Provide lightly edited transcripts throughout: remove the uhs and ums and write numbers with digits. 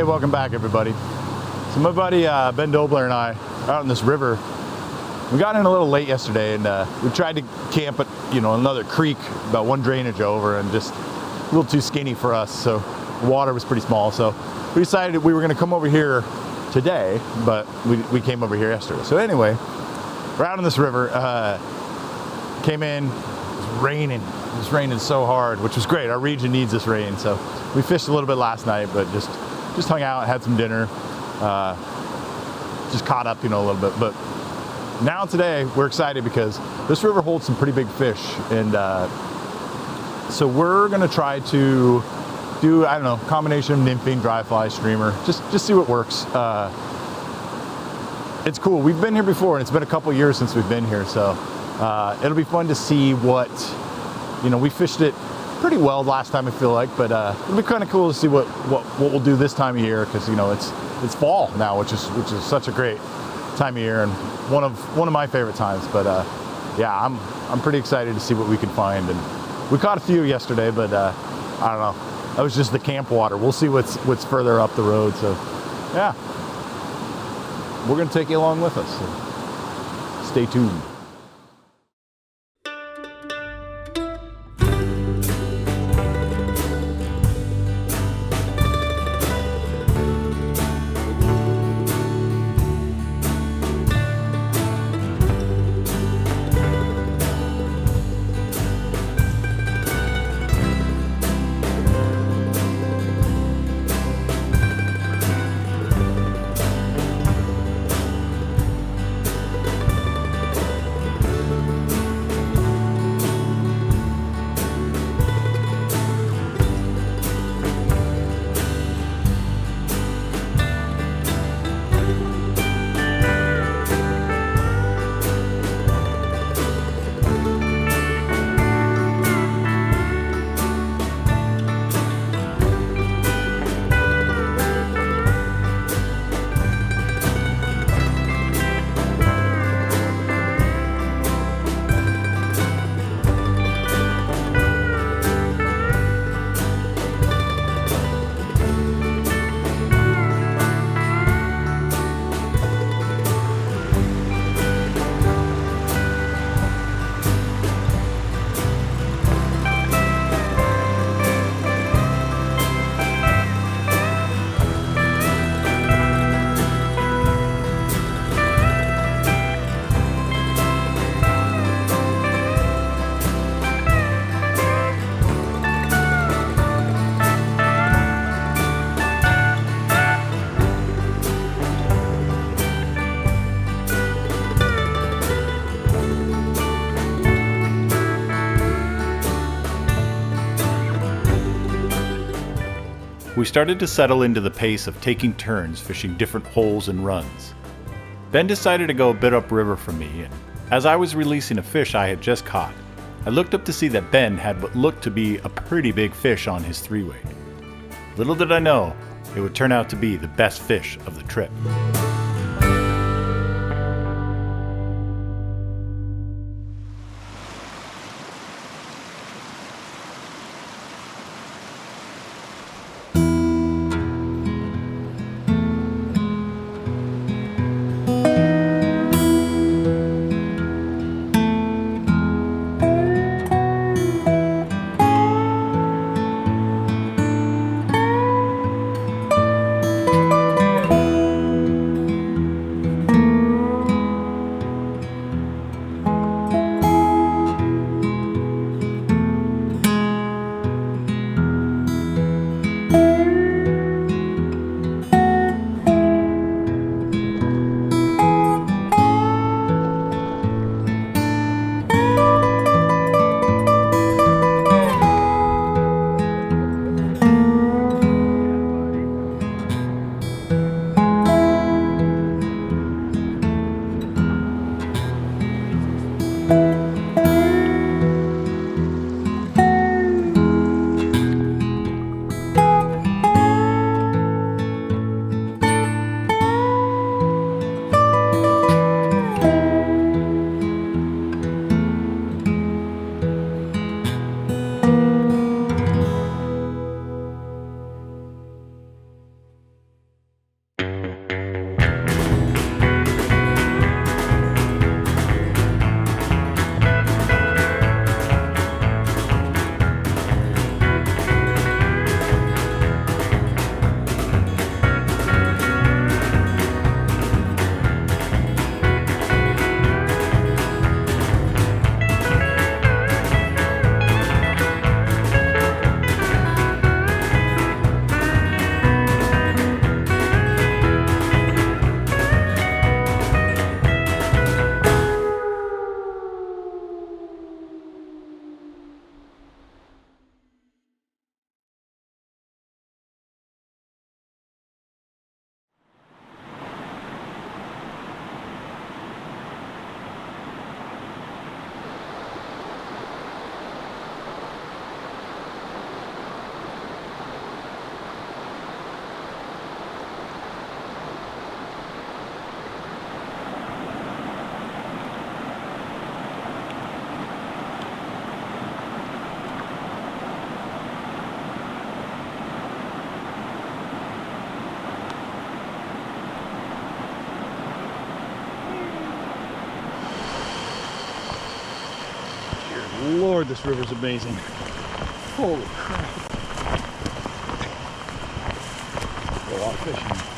Hey, welcome back everybody. So my buddy Ben Dobler and I are out in this river. We got in a little late yesterday and we tried to camp at another creek about one drainage over, and just a little too skinny for us, so the water was pretty small. So we decided we were going to come over here today, but we came over here yesterday. So anyway, we're out in this river. Came in, it was raining. It was raining so hard, which was great. Our region needs this rain. So we fished a little bit last night, but just hung out, had some dinner, just caught up, a little bit. But now today we're excited because this river holds some pretty big fish, and so we're gonna try to do, I don't know, combination of nymphing, dry fly, streamer, just see what works. It's cool. We've been here before, and it's been a couple years since we've been here, so it'll be fun to see what, we fished it pretty well last time, I feel like, but it'll be kind of cool to see what we'll do this time of year, because it's fall now, which is such a great time of year and one of my favorite times. But yeah, I'm pretty excited to see what we can find, and we caught a few yesterday, but I don't know, that was just the camp water. We'll see what's further up the road. So yeah, we're gonna take you along with us, so stay tuned. We started to settle into the pace of taking turns fishing different holes and runs. Ben decided to go a bit upriver from me, and as I was releasing a fish I had just caught, I looked up to see that Ben had what looked to be a pretty big fish on his 3-weight. Little did I know, it would turn out to be the best fish of the trip. Lord, this river's amazing. Holy crap. A lot of fishing.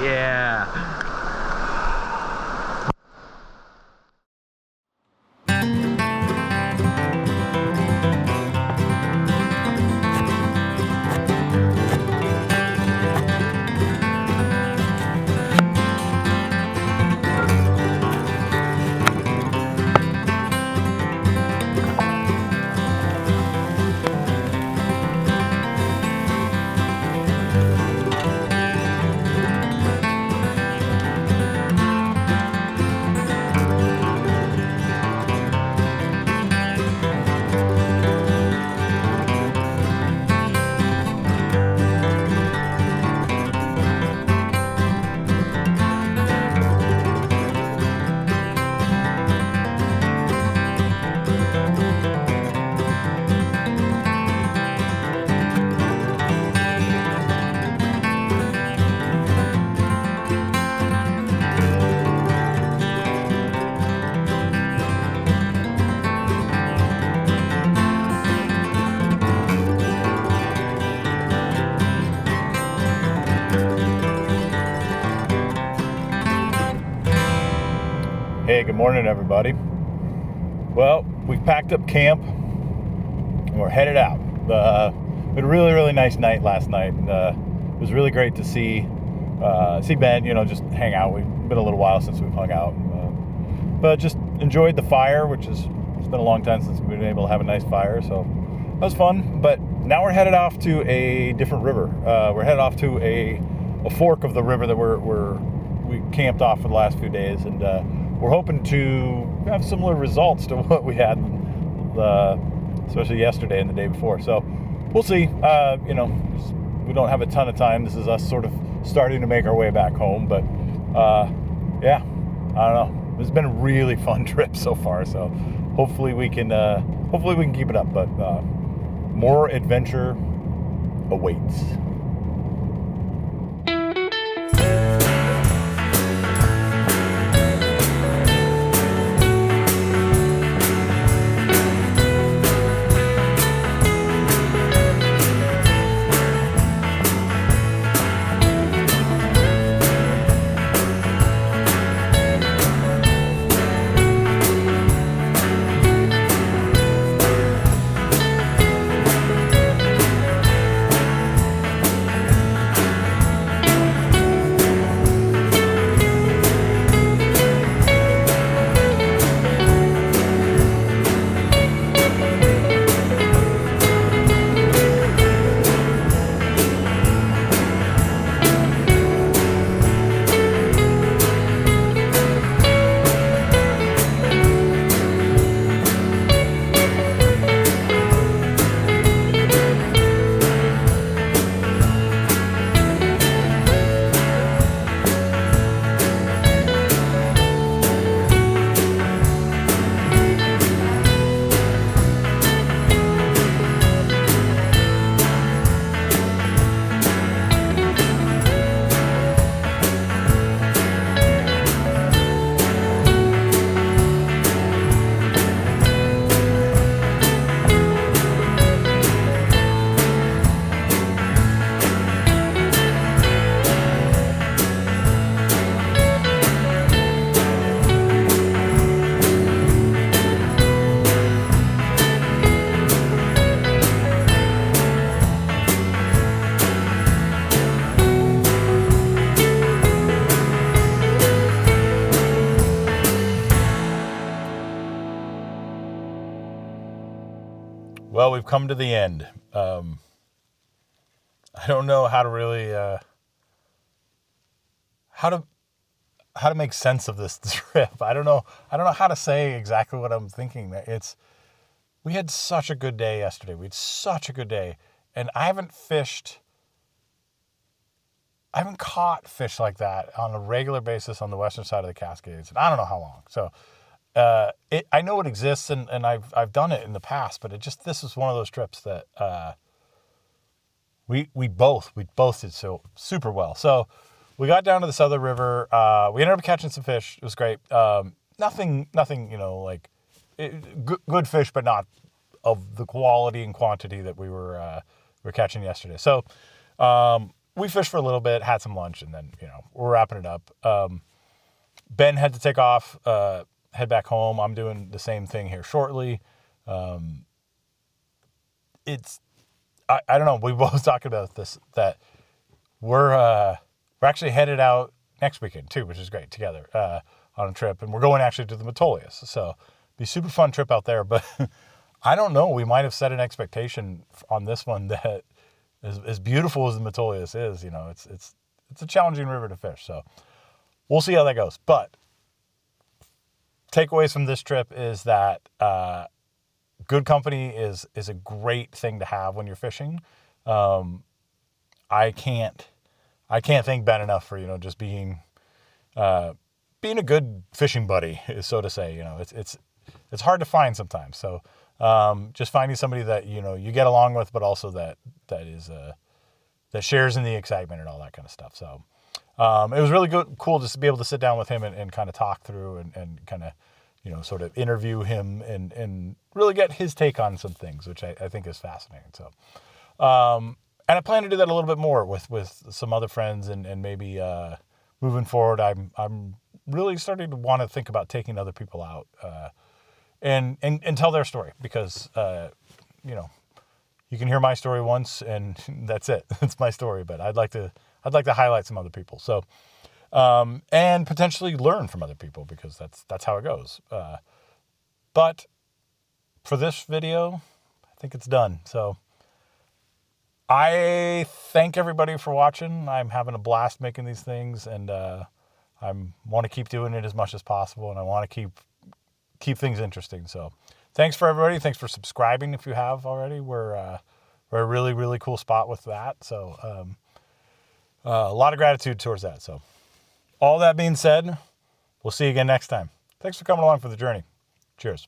Yeah. Hey, good morning, everybody. Well, we've packed up camp and we're headed out. We had a really nice night last night. It was really great to see Ben, just hang out. It's been a little while since we've hung out. But just enjoyed the fire, it's been a long time since we've been able to have a nice fire, so that was fun. But now we're headed off to a different river. We're headed off to a fork of the river that we're we camped off for the last few days, and we're hoping to have similar results to what we had, especially yesterday and the day before. So we'll see. You know, we don't have a ton of time. This is us sort of starting to make our way back home, but yeah, I don't know. It's been a really fun trip so far. So hopefully we can keep it up. But more adventure awaits. Well, we've come to the end. I don't know how to really how to make sense of this trip. I don't know how to say exactly what I'm thinking. We had such a good day yesterday. We had such a good day, and I haven't caught fish like that on a regular basis on the western side of the Cascades, and I don't know how long. So I know it exists, and I've done it in the past, but this is one of those trips that we both did so super well. So we got down to this other river. We ended up catching some fish. It was great. Nothing, like good fish, but not of the quality and quantity that we were catching yesterday. So we fished for a little bit, had some lunch, and then we're wrapping it up. Ben had to take off. Head back home. I'm doing the same thing here shortly. I don't know. We both talked about this, that we're actually headed out next weekend too, which is great, together on a trip, and we're going actually to the Metolius. So be a super fun trip out there. But I don't know. We might have set an expectation on this one that as beautiful as the Metolius is, it's a challenging river to fish. So we'll see how that goes. But takeaways from this trip is that good company is a great thing to have when you're fishing. I can't thank Ben enough for just being a good fishing buddy, so to say. It's hard to find sometimes. So just finding somebody that you get along with, but also that shares in the excitement and all that kind of stuff. So it was really cool just to be able to sit down with him and kind of talk through and kind of, sort of interview him and really get his take on some things, which I think is fascinating. So, and I plan to do that a little bit more with some other friends and maybe moving forward. I'm really starting to want to think about taking other people out and tell their story, because you can hear my story once and that's it. It's my story, but I'd like to highlight some other people. So, and potentially learn from other people, because that's how it goes. But for this video, I think it's done. So I thank everybody for watching. I'm having a blast making these things, and I want to keep doing it as much as possible, and I want to keep things interesting. So thanks for everybody. Thanks for subscribing if you have already. We're a really, really cool spot with that. So a lot of gratitude towards that. So all that being said, we'll see you again next time. Thanks for coming along for the journey. Cheers.